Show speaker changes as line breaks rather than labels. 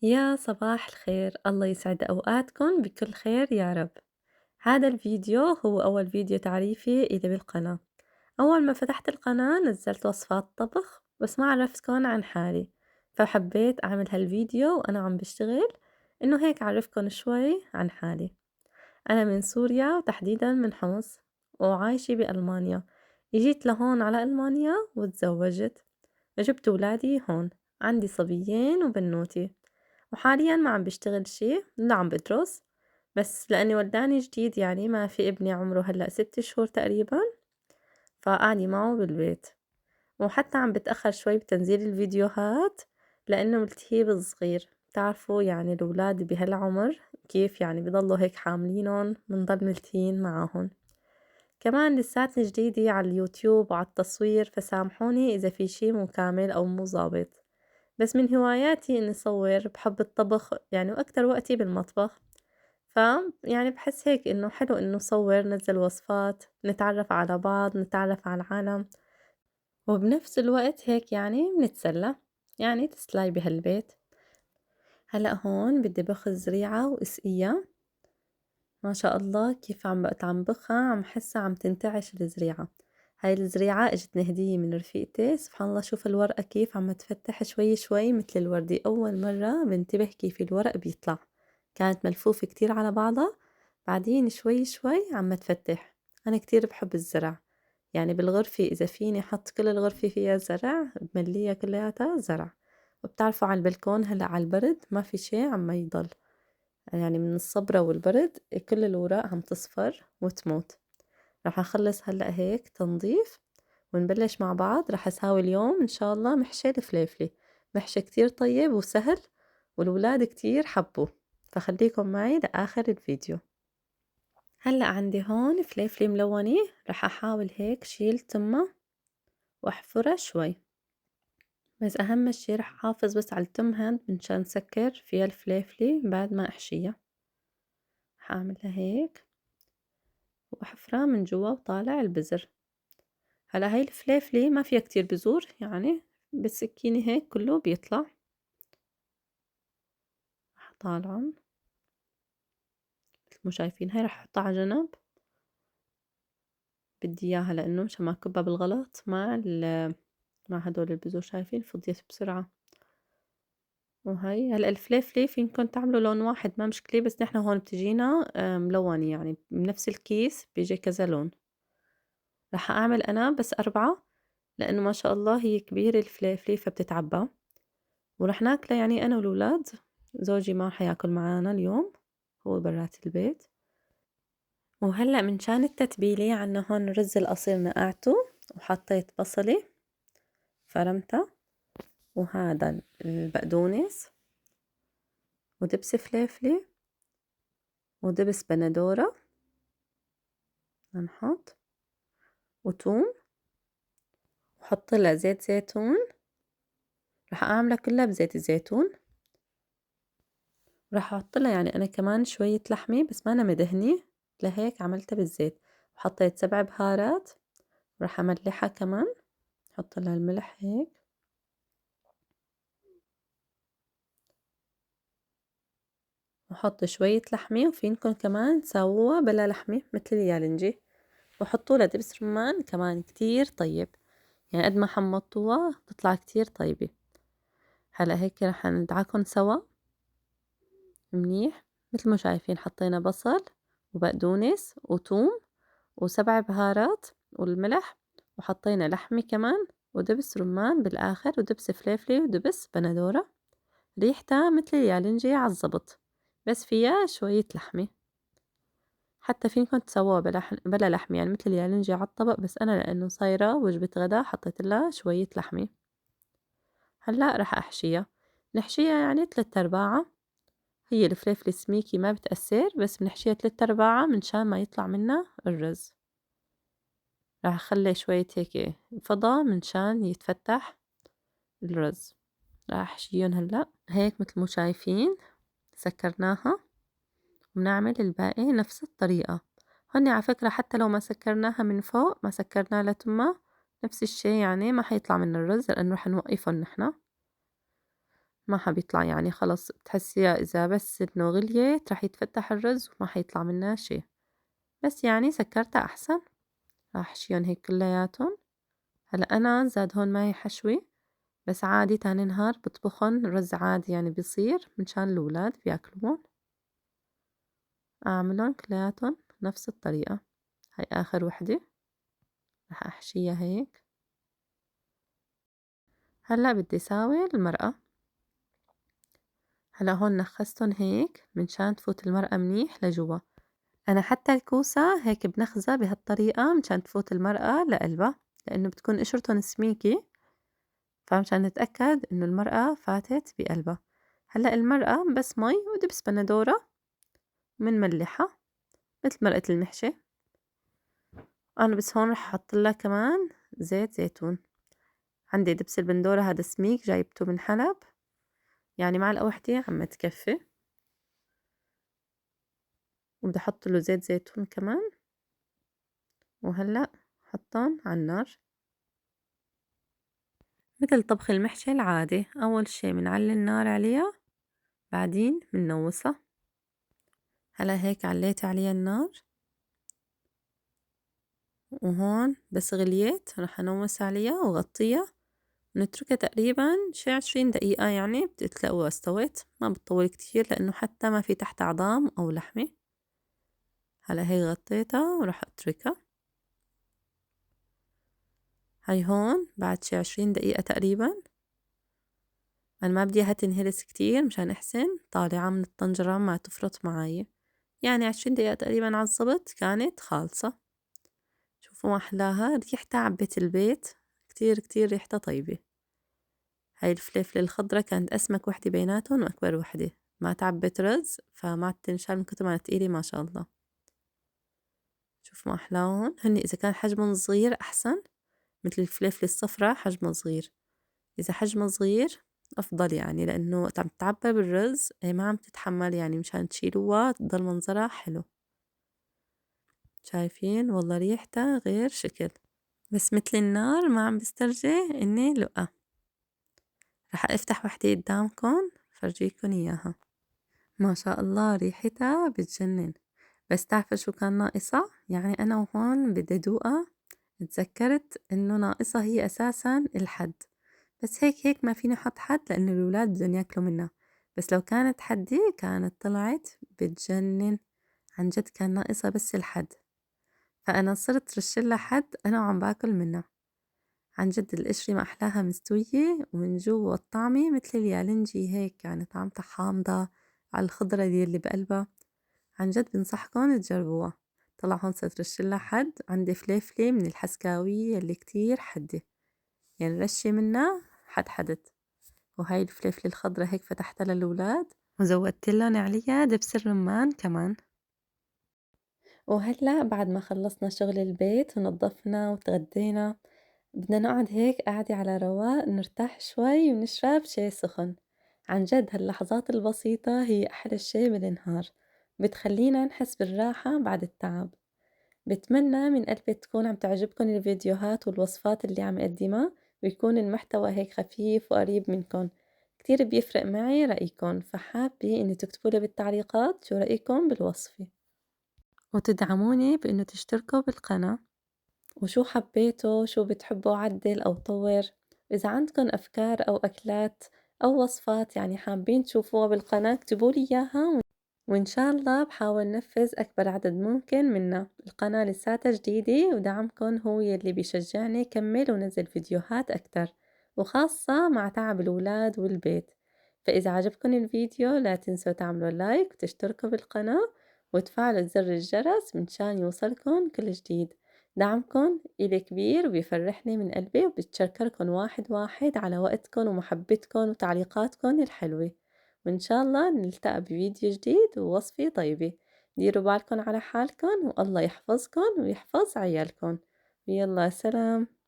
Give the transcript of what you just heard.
يا صباح الخير، الله يسعد أوقاتكم بكل خير يا رب. هذا الفيديو هو أول فيديو تعريفي إلي بالقناة. أول ما فتحت القناة نزلت وصفات طبخ بس ما عرفتكن عن حالي، فحبيت أعمل هالفيديو وأنا عم بشتغل إنه هيك أعرفكن شوي عن حالي. أنا من سوريا وتحديدا من حمص، وعايشة بألمانيا. جيت لهون على ألمانيا وتزوجت وجبت ولادي هون، عندي صبيين وبنوتي، وحاليا ما عم بشتغل شي إلا عم بدرس. بس لأني ولداني جديد يعني ما في ابني عمره هلأ 6 شهور تقريبا، فقاعدة معه بالبيت. وحتى عم بتأخر شوي بتنزيل الفيديوهات لأنه التهيب الصغير، بتعرفوا يعني الأولاد بهالعمر كيف يعني بضلوا هيك حاملينهم بنضل ملتهين معاهم. كمان لساتني جديدة على اليوتيوب وعلى التصوير، فسامحوني إذا في شي مو كامل أو مو ظابط. بس من هواياتي إني صور، بحب الطبخ يعني، وأكتر وقتي بالمطبخ. ف يعني باحس هيك إنه حلو إنه صور، نزّل وصفات، نتعرّف على بعض، نتعرّف على العالم، وبنفس الوقت هيك يعني بنتسلى، يعني تسلاي بهالبيت. هلأ هون بدي باخُذ زريعة وأسقيها، ما شاء الله كيف بقيت عم بخها عم حسّها عم تنتعش الزريعة. هاي الزريعة إجتني هدية من رفيقتي، سبحان الله شوف الورقة كيف عم تفتح شوي شوي متل الوردة، أول مرّة بانتبه كيف الورق بيطلع. كانت ملفوفة كتير على بعضها، بعدين شوي شوي عم تفتح. أنا كتير بحب الزرع، يعني بالغرفة إذا فيني حط كل الغرفة فيها زرع بمليها كلّياتها زرع. وبتعرفوا على البلكون هلأ على البرد ما في شي عم يضل، يعني من الصبرة والبرد كل الأوراق عم تصفر وتموت. رح أخلّص هلأ هيك تنظيف ونبلّش مع بعض. رح أساوي اليوم إن شاء الله محشي الفليفلة، محشي كتير طيب وسهل والولاد كتير حبّوه، فخليكن معي لآخر الفيديو. هلأ عندي هون فليفلة ملونة، رح أحاول هيك شيل تمّا وأحفرها شوي، بس أهم شي رح أحافظ بس على التم هاد منشان سكر فيها الفليفلة بعد ما أحشيها. رح أعملها هيك وأحفرها من جوا وطالع البذر. هلأ هاي الفليفلة ما فيها كتير بذور، يعني بالسكينة هيك كلّه بيطلع. رح طالعن متل ما شايفين، هاي رح أحطها على جنب، بدي إياها لإنه مشان ما أكبّها بالغلط مع هدول البذور، شايفين فضيت بسرعة. وهي هلأ الفليفلة فينكن تعملوا لون واحد ما مشكلة، بس نحن هون بتجينا ملونة، يعني بنفس الكيس بيجي كذا لون. رح أعمل أنا بس 4 لإنه ما شاء الله هي كبيرة الفليفلة فبتتعبّى، ورح ناكله يعني أنا والولاد. زوجي ما حياكل معانا اليوم، هو برات البيت. وهلأ منشان التتبيلة عنا هون الرز الأصيل نقعته وحطيت بصلة فرمتها، وهذا البقدونس ودبس فليفلة ودبس بندورة هنحط، وتوم، وحطلها زيت زيتون. رح أعملها كلها بزيت الزيتون. راح أحطلها يعني أنا كمان شوية لحمة بس ما أنا مدهنة، لهيك عملتها بالزيت. وحطيت 7 بهارات، وراح أملحها كمان، أحطلها الملح هيك، وحط شوية لحمة، وفينكن كمان تساووها بلا لحمة متل اليالنجي، وحطولها دبس رمان كمان كتير طيب، يعني قد ما حمطوها بتطلع كتير طيبة. هلا هيك رح ندعكن سوا منيح. متل ما شايفين حطينا بصل وبقدونس وتوم و7 بهارات والملح، وحطينا لحمة كمان ودبس رمان بالآخر ودبس فليفلة ودبس بندورة. ريحتها متل اليالنجي عالزبط، بس فيها شوية لحمة. حتى فينكن تسووها بلا لحمة، يعني متل اليالنجي عالطبق، بس أنا لأنه صايرة وجبة غدا حطيتلها شوية لحمة. هلأ رح أحشيها، نحشيها يعني 3/4. هي الفليفلة سميكي ما بتأثر، بس بنحشيها 3/4 منشان ما يطلع منها الرز. راح أخلي شوية هيك فضا منشان يتفتح الرز. راح أحشيهم هلأ هيك متل مو شايفين، سكرناها وبنعمل الباقي نفس الطريقة. هني على فكرة حتى لو ما سكرناها من فوق، ما سكرناها لتما، نفس الشي يعني ما حيطلع من الرز لأنه رح نوقفهم نحنا. ما حبيطلع يعني خلص بتحسيها إذا بس إنه غليت رح يتفتح الرز وما حيطلع منها شي، بس يعني سكّرتها أحسن. راح أحشيهم هيك كلّياتُن. هلأ أنا زاد هون معي حشوة، بس عادي تاني نهار بطبخن رز عادي يعني بيصير منشان الولاد بياكلون. أعملن كلّياتُن نفس الطريقة. هاي آخر وحدة رح أحشيها هيك. هلأ بدي ساوي المرقة. هلأ هون نخّستُن هيك منشان تفوت المرقة منيح لجوا. أنا حتى الكوسة هيك بنخزها بهالطريقة منشان تفوت المرقة لقلبا، لإنه بتكون قشرتُن سميكة، فمشان نتأكد إنه المرقة فاتت بقلبا. هلأ المرقة بس مي ودبس بندورة ومنملّحها متل مرقة المحشي. أنا بس هون رح أحطلّا كمان زيت زيتون. عندي دبس البندورة هادا سميك جايبته من حلب، يعني معلقة وحدة عم تكفي، وبدي أحطله زيت زيتون كمان. وهلأ حطّن عالنار متل طبخ المحشي العادي. أول شي منعلي النار عليها، بعدين منوّسها. هلأ هيك علّيت عليها النار، وهون بس غليت رح أنوّس عليها وغطّيها ونتركها تقريبًا شي 20 دقيقة، يعني بتلاقوها استوت. ما بتطوّل كتير لإنه حتى ما في تحت عضام أو لحمة. هلأ هي غطّيتها ورح أتركها. هاي هون بعد شي 20 دقيقة تقريبًا. أنا ما بدي إياها تنهرس كتير مشان أحسن طالعة من الطنجرة ما تفرط معاي، يعني 20 دقيقة تقريبًا عالزبط كانت خالصة. شوفوا ما أحلاها، ريحتها عبّت البيت، كتير كتير ريحتها طيبة. هاي الفليفلة الخضرا كانت أسمك وحدة بيناتن وأكبر وحدة، ما تعبِّت رز فما تنشال من كتر ما تقيلة ما شاء الله. شوف ما أحلاهن، هنّي إذا كان حجمٌ صغير أحسن، متل الفليفلة الصفرا حجمها صغير. إذا حجمها صغير أفضل، يعني لإنه وقت عم تتعبى بالرز ما عم تتحمّل، يعني مشان تشيلوها تضل منظرها حلو. شايفين والله ريحتها غير شكل، بس متل النار ما عم بسترجي إني لُقّا. رح أفتح وحدة قدّامكن فرجيكن إياها. ما شاء الله ريحتها بتجنن. بس تعرفي شو كان ناقصها؟ يعني أنا وهون بدي دوقها اتذكرت إنه ناقصها هي أساسًا الحد، بس هيك ما فيني أحط حد لإنه الولاد بدّن ياكلوا منّا. بس لو كانت حدّي كانت طلعت بتجنن. عن جد كان ناقصها بس الحد، فأنا صرت رشّلّا حد أنا وعم باكل منّا. عن جد القشرة ما أحلاها مستوية ومن جوا الطعمة متل اليالنجي، هيك كانت عامطة حامضة على الخضرة يلي بقلبا. عن جد بنصحكن تجربوها. طلع هون صرت رشّلّا حد. عندي فليفلة من الحسكاوية اللي كتير حدّة، يعني رشّة منّا حدحدت. وهاي الفليفلة الخضرا هيك فتحتها للولاد وزوّدتلّن عليها دبس الرمان كمان. وهلّأ بعد ما خلّصنا شغل البيت ونضّفنا وتغدّينا، بدنا نقعد هيك قعدة على رواق نرتاح شوي ونشرب شاي سخن. عن جد هاللحظات البسيطة هي أحلى شي بالنهار، بتخلّينا نحس بالراحة بعد التعب. بتمنى من قلبي تكون عم تعجبكن الفيديوهات والوصفات اللي عم قدّمها، ويكون المحتوى هيك خفيف وقريب منكن. كتير بيفرق معي رأيكن، فحابة إني تكتبولي بالتعليقات شو رأيكن بالوصفة، وتدعموني بإنه تشتركوا بالقناة، وشو حبيتوا شو بتحبوا أعدل أو طوّر. إذا عندكن أفكار أو أكلات أو وصفات يعني حابين تشوفوها بالقناة اكتبولي إياها، وإن شاء الله بحاول نفذ أكبر عدد ممكن منها. القناة لساتها جديدة ودعمكن هو يلي بيشجعني كمل ونزل فيديوهات أكتر، وخاصة مع تعب الولاد والبيت. فإذا عجبكن الفيديو لا تنسوا تعملوا لايك وتشتركوا بالقناة وتفعلوا زر الجرس منشان يوصلكن كل جديد. دعمكن إلي كبير وبيفرحني من قلبي، وبتشكركن واحد واحد على وقتكن ومحبتكن وتعليقاتكن الحلوة. وإن شاء الله نلتقى بفيديو جديد ووصفة طيبة. ديروا بالكن على حالكن والله يحفظكن ويحفظ عيالكن. ويلا سلام.